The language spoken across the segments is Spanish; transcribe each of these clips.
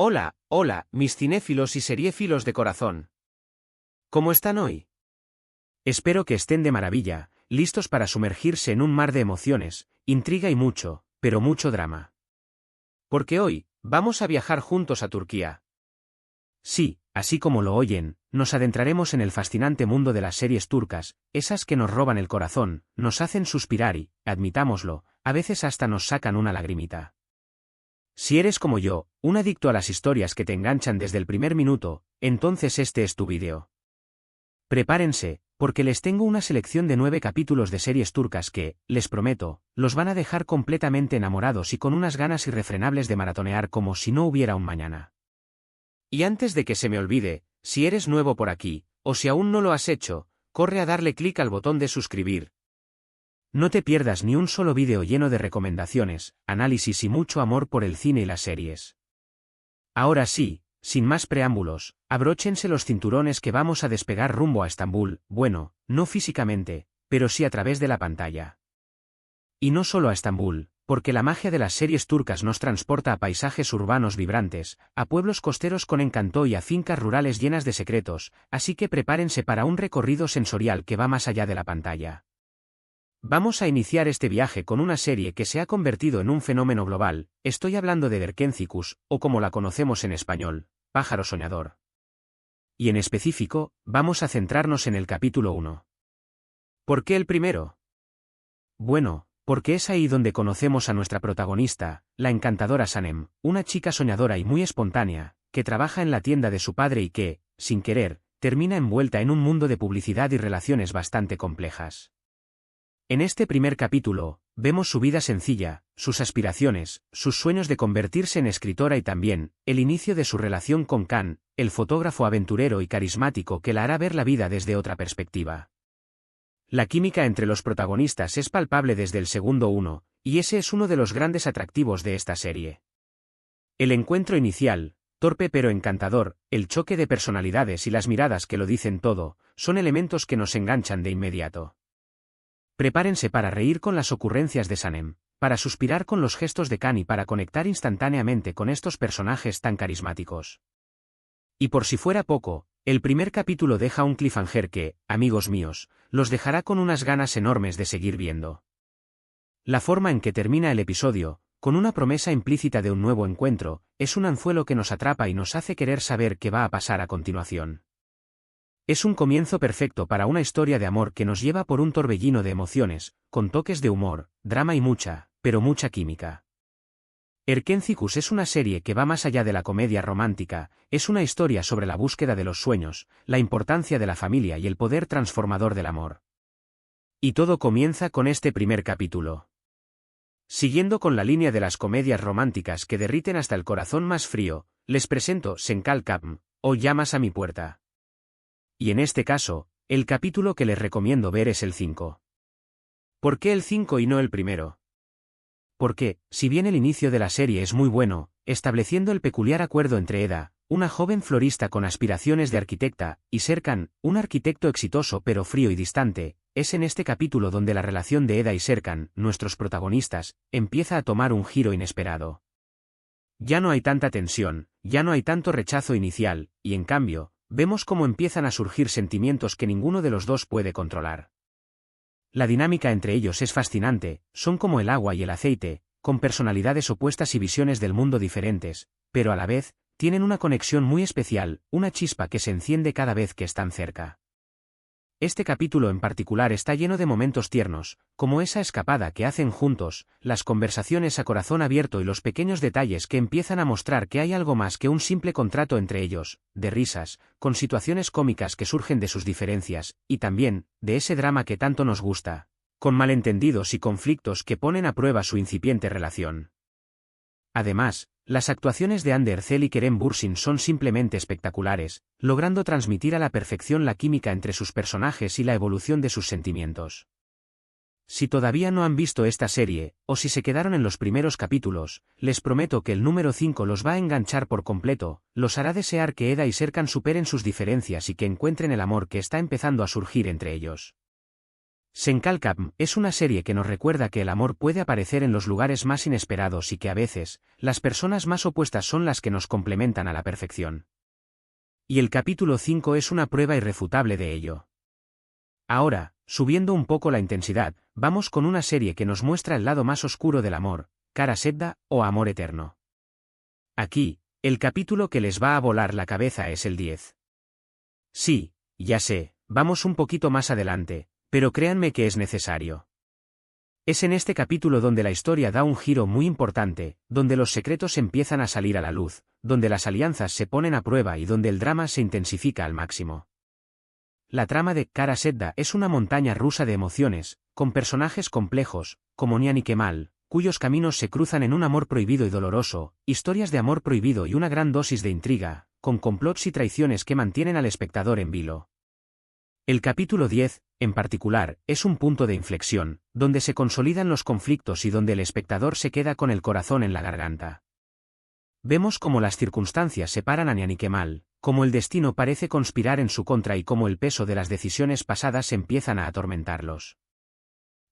Hola, hola, mis cinéfilos y seriéfilos de corazón. ¿Cómo están hoy? Espero que estén de maravilla, listos para sumergirse en un mar de emociones, intriga y mucho, pero mucho drama. Porque hoy, vamos a viajar juntos a Turquía. Sí, así como lo oyen, nos adentraremos en el fascinante mundo de las series turcas, esas que nos roban el corazón, nos hacen suspirar y, admitámoslo, a veces hasta nos sacan una lagrimita. Si eres como yo, un adicto a las historias que te enganchan desde el primer minuto, entonces este es tu vídeo. Prepárense, porque les tengo una selección de 9 capítulos de series turcas que, les prometo, los van a dejar completamente enamorados y con unas ganas irrefrenables de maratonear como si no hubiera un mañana. Y antes de que se me olvide, si eres nuevo por aquí, o si aún no lo has hecho, corre a darle clic al botón de suscribir. No te pierdas ni un solo vídeo lleno de recomendaciones, análisis y mucho amor por el cine y las series. Ahora sí, sin más preámbulos, abróchense los cinturones que vamos a despegar rumbo a Estambul, bueno, no físicamente, pero sí a través de la pantalla. Y no solo a Estambul, porque la magia de las series turcas nos transporta a paisajes urbanos vibrantes, a pueblos costeros con encanto y a fincas rurales llenas de secretos, así que prepárense para un recorrido sensorial que va más allá de la pantalla. Vamos a iniciar este viaje con una serie que se ha convertido en un fenómeno global, estoy hablando de Derkencicus, o como la conocemos en español, Pájaro Soñador. Y en específico, vamos a centrarnos en el capítulo 1. ¿Por qué el primero? Bueno, porque es ahí donde conocemos a nuestra protagonista, la encantadora Sanem, una chica soñadora y muy espontánea, que trabaja en la tienda de su padre y que, sin querer, termina envuelta en un mundo de publicidad y relaciones bastante complejas. En este primer capítulo, vemos su vida sencilla, sus aspiraciones, sus sueños de convertirse en escritora y también, el inicio de su relación con Can, el fotógrafo aventurero y carismático que la hará ver la vida desde otra perspectiva. La química entre los protagonistas es palpable desde el segundo uno, y ese es uno de los grandes atractivos de esta serie. El encuentro inicial, torpe pero encantador, el choque de personalidades y las miradas que lo dicen todo, son elementos que nos enganchan de inmediato. Prepárense para reír con las ocurrencias de Sanem, para suspirar con los gestos de Can y para conectar instantáneamente con estos personajes tan carismáticos. Y por si fuera poco, el primer capítulo deja un cliffhanger que, amigos míos, los dejará con unas ganas enormes de seguir viendo. La forma en que termina el episodio, con una promesa implícita de un nuevo encuentro, es un anzuelo que nos atrapa y nos hace querer saber qué va a pasar a continuación. Es un comienzo perfecto para una historia de amor que nos lleva por un torbellino de emociones, con toques de humor, drama y mucha, pero mucha química. Erkencicus es una serie que va más allá de la comedia romántica, es una historia sobre la búsqueda de los sueños, la importancia de la familia y el poder transformador del amor. Y todo comienza con este primer capítulo. Siguiendo con la línea de las comedias románticas que derriten hasta el corazón más frío, les presento Senkal Kapm, o Llamas a mi puerta. Y en este caso, el capítulo que les recomiendo ver es el 5. ¿Por qué el 5 y no el primero? Porque, si bien el inicio de la serie es muy bueno, estableciendo el peculiar acuerdo entre Eda, una joven florista con aspiraciones de arquitecta, y Serkan, un arquitecto exitoso pero frío y distante, es en este capítulo donde la relación de Eda y Serkan, nuestros protagonistas, empieza a tomar un giro inesperado. Ya no hay tanta tensión, ya no hay tanto rechazo inicial, y en cambio, vemos cómo empiezan a surgir sentimientos que ninguno de los dos puede controlar. La dinámica entre ellos es fascinante, son como el agua y el aceite, con personalidades opuestas y visiones del mundo diferentes, pero a la vez, tienen una conexión muy especial, una chispa que se enciende cada vez que están cerca. Este capítulo en particular está lleno de momentos tiernos, como esa escapada que hacen juntos, las conversaciones a corazón abierto y los pequeños detalles que empiezan a mostrar que hay algo más que un simple contrato entre ellos, de risas, con situaciones cómicas que surgen de sus diferencias, y también, de ese drama que tanto nos gusta, con malentendidos y conflictos que ponen a prueba su incipiente relación. Además, las actuaciones de Hande Erçel y Kerem Bürsin son simplemente espectaculares, logrando transmitir a la perfección la química entre sus personajes y la evolución de sus sentimientos. Si todavía no han visto esta serie, o si se quedaron en los primeros capítulos, les prometo que el número 5 los va a enganchar por completo, los hará desear que Eda y Serkan superen sus diferencias y que encuentren el amor que está empezando a surgir entre ellos. Senkalkam es una serie que nos recuerda que el amor puede aparecer en los lugares más inesperados y que a veces, las personas más opuestas son las que nos complementan a la perfección. Y el capítulo 5 es una prueba irrefutable de ello. Ahora, subiendo un poco la intensidad, vamos con una serie que nos muestra el lado más oscuro del amor, Kara Sedda, o amor eterno. Aquí, el capítulo que les va a volar la cabeza es el 10. Sí, ya sé, vamos un poquito más adelante, pero créanme que es necesario. Es en este capítulo donde la historia da un giro muy importante, donde los secretos empiezan a salir a la luz, donde las alianzas se ponen a prueba y donde el drama se intensifica al máximo. La trama de Kara Sedda es una montaña rusa de emociones, con personajes complejos, como Nian y Kemal, cuyos caminos se cruzan en un amor prohibido y doloroso, historias de amor prohibido y una gran dosis de intriga, con complots y traiciones que mantienen al espectador en vilo. El capítulo 10, en particular, es un punto de inflexión, donde se consolidan los conflictos y donde el espectador se queda con el corazón en la garganta. Vemos cómo las circunstancias separan a Nian y Kemal, cómo el destino parece conspirar en su contra y cómo el peso de las decisiones pasadas empiezan a atormentarlos.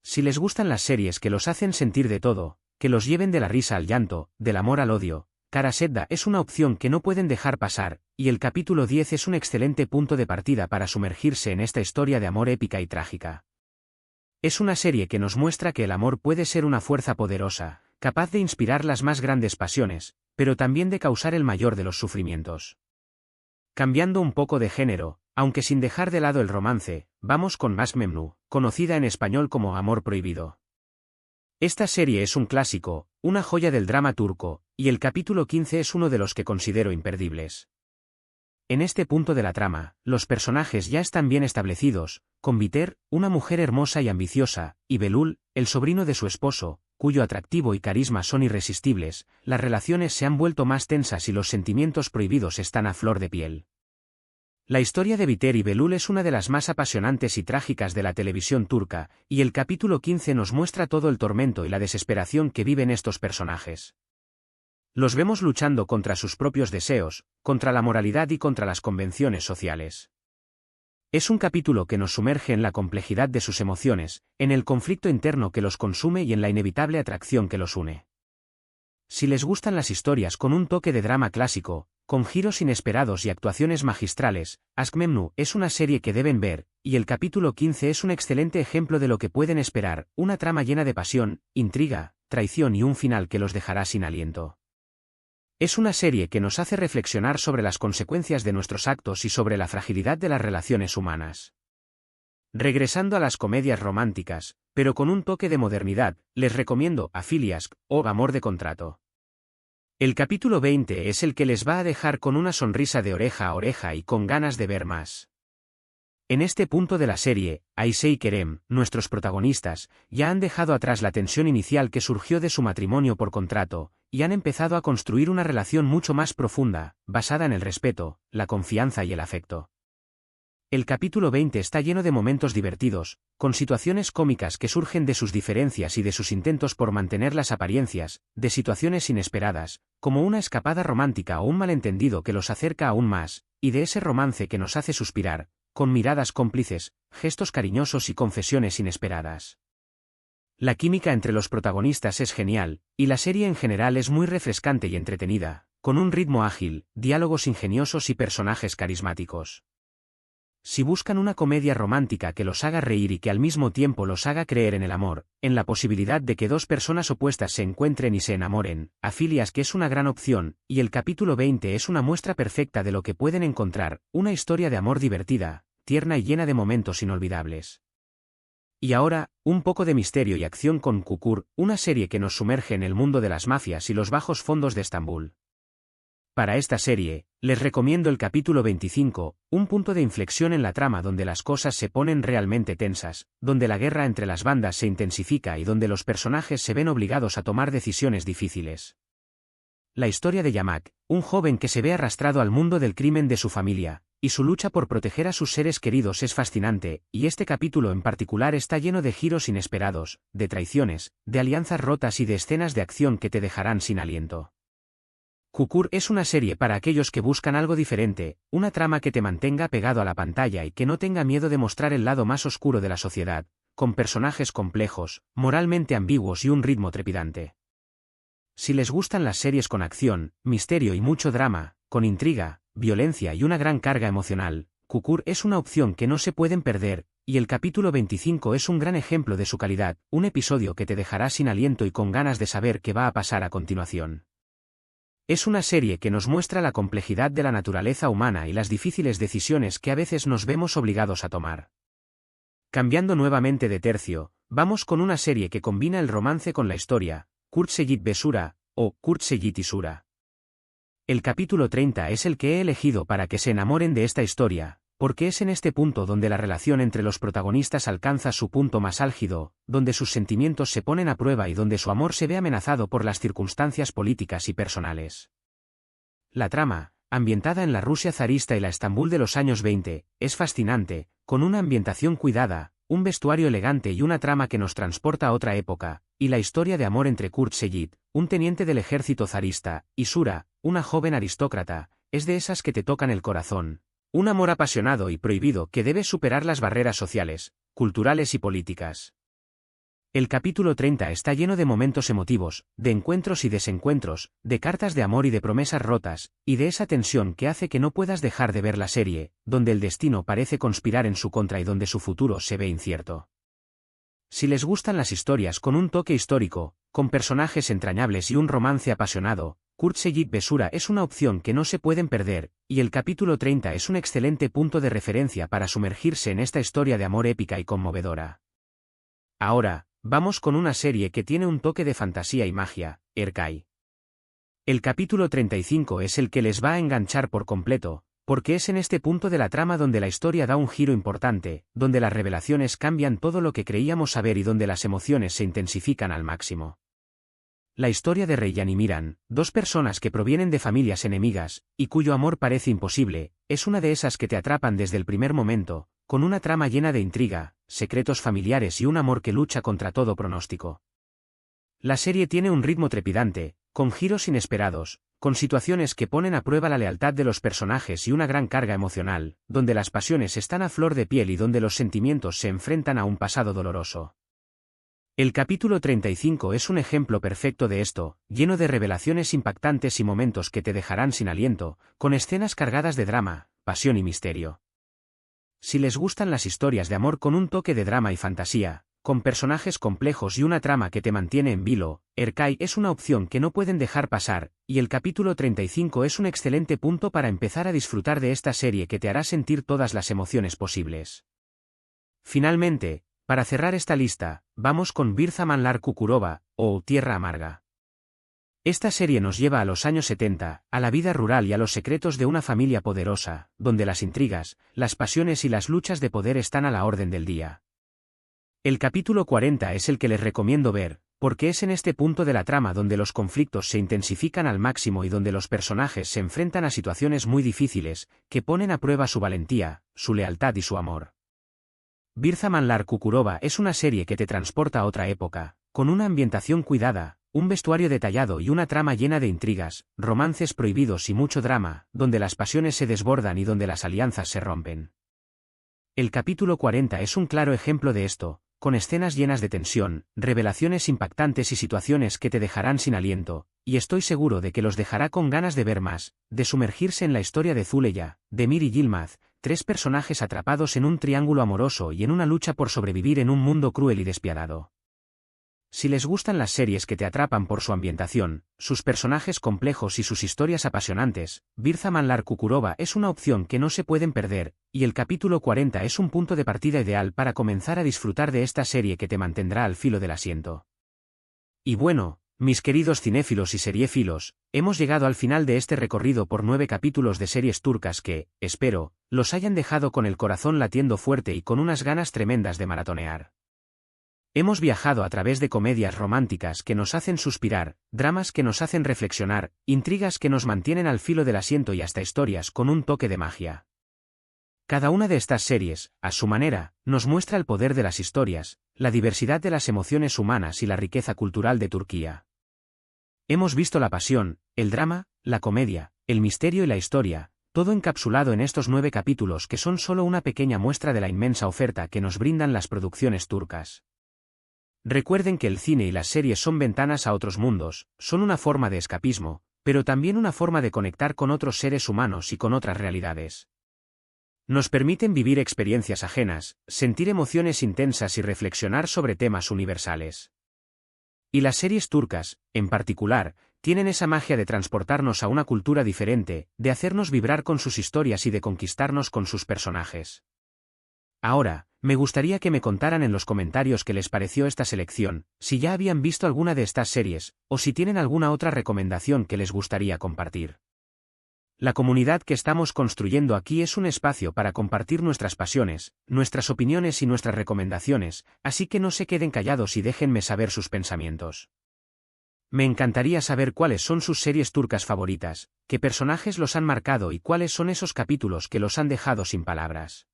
Si les gustan las series que los hacen sentir de todo, que los lleven de la risa al llanto, del amor al odio, Kara Sedda es una opción que no pueden dejar pasar, y el capítulo 10 es un excelente punto de partida para sumergirse en esta historia de amor épica y trágica. Es una serie que nos muestra que el amor puede ser una fuerza poderosa, capaz de inspirar las más grandes pasiones, pero también de causar el mayor de los sufrimientos. Cambiando un poco de género, aunque sin dejar de lado el romance, vamos con Aşk Memnu, conocida en español como Amor Prohibido. Esta serie es un clásico, una joya del drama turco, y el capítulo 15 es uno de los que considero imperdibles. En este punto de la trama, los personajes ya están bien establecidos, con Biter, una mujer hermosa y ambiciosa, y Belul, el sobrino de su esposo, cuyo atractivo y carisma son irresistibles, las relaciones se han vuelto más tensas y los sentimientos prohibidos están a flor de piel. La historia de Biter y Belul es una de las más apasionantes y trágicas de la televisión turca, y el capítulo 15 nos muestra todo el tormento y la desesperación que viven estos personajes. Los vemos luchando contra sus propios deseos, contra la moralidad y contra las convenciones sociales. Es un capítulo que nos sumerge en la complejidad de sus emociones, en el conflicto interno que los consume y en la inevitable atracción que los une. Si les gustan las historias con un toque de drama clásico, con giros inesperados y actuaciones magistrales, Aşk Memnu es una serie que deben ver, y el capítulo 15 es un excelente ejemplo de lo que pueden esperar, una trama llena de pasión, intriga, traición y un final que los dejará sin aliento. Es una serie que nos hace reflexionar sobre las consecuencias de nuestros actos y sobre la fragilidad de las relaciones humanas. Regresando a las comedias románticas, pero con un toque de modernidad, les recomiendo Afili Aşk, o Amor de Contrato. El capítulo 20 es el que les va a dejar con una sonrisa de oreja a oreja y con ganas de ver más. En este punto de la serie, Ayşe y Kerem, nuestros protagonistas, ya han dejado atrás la tensión inicial que surgió de su matrimonio por contrato, y han empezado a construir una relación mucho más profunda, basada en el respeto, la confianza y el afecto. El capítulo 20 está lleno de momentos divertidos, con situaciones cómicas que surgen de sus diferencias y de sus intentos por mantener las apariencias, de situaciones inesperadas, como una escapada romántica o un malentendido que los acerca aún más, y de ese romance que nos hace suspirar, con miradas cómplices, gestos cariñosos y confesiones inesperadas. La química entre los protagonistas es genial, y la serie en general es muy refrescante y entretenida, con un ritmo ágil, diálogos ingeniosos y personajes carismáticos. Si buscan una comedia romántica que los haga reír y que al mismo tiempo los haga creer en el amor, en la posibilidad de que dos personas opuestas se encuentren y se enamoren, Afili Aşk es una gran opción, y el capítulo 20 es una muestra perfecta de lo que pueden encontrar, una historia de amor divertida, tierna y llena de momentos inolvidables. Y ahora, un poco de misterio y acción con Kukur, una serie que nos sumerge en el mundo de las mafias y los bajos fondos de Estambul. Para esta serie, les recomiendo el capítulo 25, un punto de inflexión en la trama donde las cosas se ponen realmente tensas, donde la guerra entre las bandas se intensifica y donde los personajes se ven obligados a tomar decisiones difíciles. La historia de Yamak, un joven que se ve arrastrado al mundo del crimen de su familia, y su lucha por proteger a sus seres queridos es fascinante, y este capítulo en particular está lleno de giros inesperados, de traiciones, de alianzas rotas y de escenas de acción que te dejarán sin aliento. Kukur es una serie para aquellos que buscan algo diferente, una trama que te mantenga pegado a la pantalla y que no tenga miedo de mostrar el lado más oscuro de la sociedad, con personajes complejos, moralmente ambiguos y un ritmo trepidante. Si les gustan las series con acción, misterio y mucho drama, con intriga, violencia y una gran carga emocional, Cucur es una opción que no se pueden perder, y el capítulo 25 es un gran ejemplo de su calidad, un episodio que te dejará sin aliento y con ganas de saber qué va a pasar a continuación. Es una serie que nos muestra la complejidad de la naturaleza humana y las difíciles decisiones que a veces nos vemos obligados a tomar. Cambiando nuevamente de tercio, vamos con una serie que combina el romance con la historia, Kurtsegitt Besura, o Kurtsegitt Isura. El capítulo 30 es el que he elegido para que se enamoren de esta historia, porque es en este punto donde la relación entre los protagonistas alcanza su punto más álgido, donde sus sentimientos se ponen a prueba y donde su amor se ve amenazado por las circunstancias políticas y personales. La trama, ambientada en la Rusia zarista y la Estambul de los años 20, es fascinante, con una ambientación cuidada, un vestuario elegante y una trama que nos transporta a otra época, y la historia de amor entre Kurtsegitt, un teniente del ejército zarista, y Sura, una joven aristócrata, es de esas que te tocan el corazón. Un amor apasionado y prohibido que debe superar las barreras sociales, culturales y políticas. El capítulo 30 está lleno de momentos emotivos, de encuentros y desencuentros, de cartas de amor y de promesas rotas, y de esa tensión que hace que no puedas dejar de ver la serie, donde el destino parece conspirar en su contra y donde su futuro se ve incierto. Si les gustan las historias con un toque histórico, con personajes entrañables y un romance apasionado, Kurtsegitt Besura es una opción que no se pueden perder, y el capítulo 30 es un excelente punto de referencia para sumergirse en esta historia de amor épica y conmovedora. Ahora, vamos con una serie que tiene un toque de fantasía y magia, Erkai. El capítulo 35 es el que les va a enganchar por completo, porque es en este punto de la trama donde la historia da un giro importante, donde las revelaciones cambian todo lo que creíamos saber y donde las emociones se intensifican al máximo. La historia de Reiyan y Miran, dos personas que provienen de familias enemigas, y cuyo amor parece imposible, es una de esas que te atrapan desde el primer momento, con una trama llena de intriga, secretos familiares y un amor que lucha contra todo pronóstico. La serie tiene un ritmo trepidante, con giros inesperados, con situaciones que ponen a prueba la lealtad de los personajes y una gran carga emocional, donde las pasiones están a flor de piel y donde los sentimientos se enfrentan a un pasado doloroso. El capítulo 35 es un ejemplo perfecto de esto, lleno de revelaciones impactantes y momentos que te dejarán sin aliento, con escenas cargadas de drama, pasión y misterio. Si les gustan las historias de amor con un toque de drama y fantasía, con personajes complejos y una trama que te mantiene en vilo, Erkai es una opción que no pueden dejar pasar, y el capítulo 35 es un excelente punto para empezar a disfrutar de esta serie que te hará sentir todas las emociones posibles. Finalmente, para cerrar esta lista, vamos con Birza Manlar Kukurova, o Tierra Amarga. Esta serie nos lleva a los años 70, a la vida rural y a los secretos de una familia poderosa, donde las intrigas, las pasiones y las luchas de poder están a la orden del día. El capítulo 40 es el que les recomiendo ver, porque es en este punto de la trama donde los conflictos se intensifican al máximo y donde los personajes se enfrentan a situaciones muy difíciles, que ponen a prueba su valentía, su lealtad y su amor. Birza Manlar Kukurova es una serie que te transporta a otra época, con una ambientación cuidada, un vestuario detallado y una trama llena de intrigas, romances prohibidos y mucho drama, donde las pasiones se desbordan y donde las alianzas se rompen. El capítulo 40 es un claro ejemplo de esto, con escenas llenas de tensión, revelaciones impactantes y situaciones que te dejarán sin aliento, y estoy seguro de que los dejará con ganas de ver más, de sumergirse en la historia de Zuleya, Demir y Yilmaz, tres personajes atrapados en un triángulo amoroso y en una lucha por sobrevivir en un mundo cruel y despiadado. Si les gustan las series que te atrapan por su ambientación, sus personajes complejos y sus historias apasionantes, Birza Manlar Kukurova es una opción que no se pueden perder, y el capítulo 40 es un punto de partida ideal para comenzar a disfrutar de esta serie que te mantendrá al filo del asiento. Y bueno, mis queridos cinéfilos y seriéfilos, hemos llegado al final de este recorrido por 9 capítulos de series turcas que, espero, los hayan dejado con el corazón latiendo fuerte y con unas ganas tremendas de maratonear. Hemos viajado a través de comedias románticas que nos hacen suspirar, dramas que nos hacen reflexionar, intrigas que nos mantienen al filo del asiento y hasta historias con un toque de magia. Cada una de estas series, a su manera, nos muestra el poder de las historias, la diversidad de las emociones humanas y la riqueza cultural de Turquía. Hemos visto la pasión, el drama, la comedia, el misterio y la historia, todo encapsulado en estos 9 capítulos que son solo una pequeña muestra de la inmensa oferta que nos brindan las producciones turcas. Recuerden que el cine y las series son ventanas a otros mundos, son una forma de escapismo, pero también una forma de conectar con otros seres humanos y con otras realidades. Nos permiten vivir experiencias ajenas, sentir emociones intensas y reflexionar sobre temas universales. Y las series turcas, en particular, tienen esa magia de transportarnos a una cultura diferente, de hacernos vibrar con sus historias y de conquistarnos con sus personajes. Ahora, me gustaría que me contaran en los comentarios qué les pareció esta selección, si ya habían visto alguna de estas series, o si tienen alguna otra recomendación que les gustaría compartir. La comunidad que estamos construyendo aquí es un espacio para compartir nuestras pasiones, nuestras opiniones y nuestras recomendaciones, así que no se queden callados y déjenme saber sus pensamientos. Me encantaría saber cuáles son sus series turcas favoritas, qué personajes los han marcado y cuáles son esos capítulos que los han dejado sin palabras.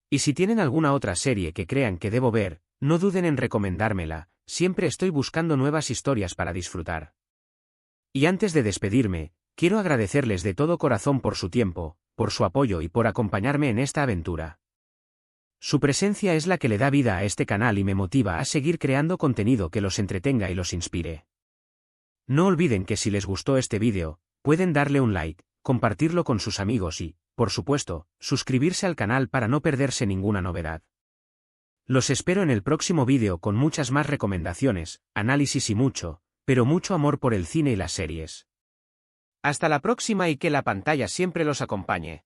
Y si tienen alguna otra serie que crean que debo ver, no duden en recomendármela, siempre estoy buscando nuevas historias para disfrutar. Y antes de despedirme, quiero agradecerles de todo corazón por su tiempo, por su apoyo y por acompañarme en esta aventura. Su presencia es la que le da vida a este canal y me motiva a seguir creando contenido que los entretenga y los inspire. No olviden que si les gustó este vídeo, pueden darle un like, compartirlo con sus amigos y, por supuesto, suscribirse al canal para no perderse ninguna novedad. Los espero en el próximo vídeo con muchas más recomendaciones, análisis y mucho, pero mucho amor por el cine y las series. Hasta la próxima y que la pantalla siempre los acompañe.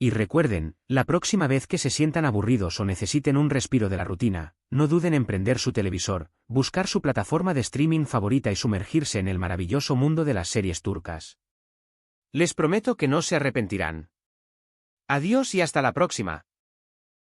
Y recuerden, la próxima vez que se sientan aburridos o necesiten un respiro de la rutina, no duden en prender su televisor, buscar su plataforma de streaming favorita y sumergirse en el maravilloso mundo de las series turcas. Les prometo que no se arrepentirán. Adiós y hasta la próxima.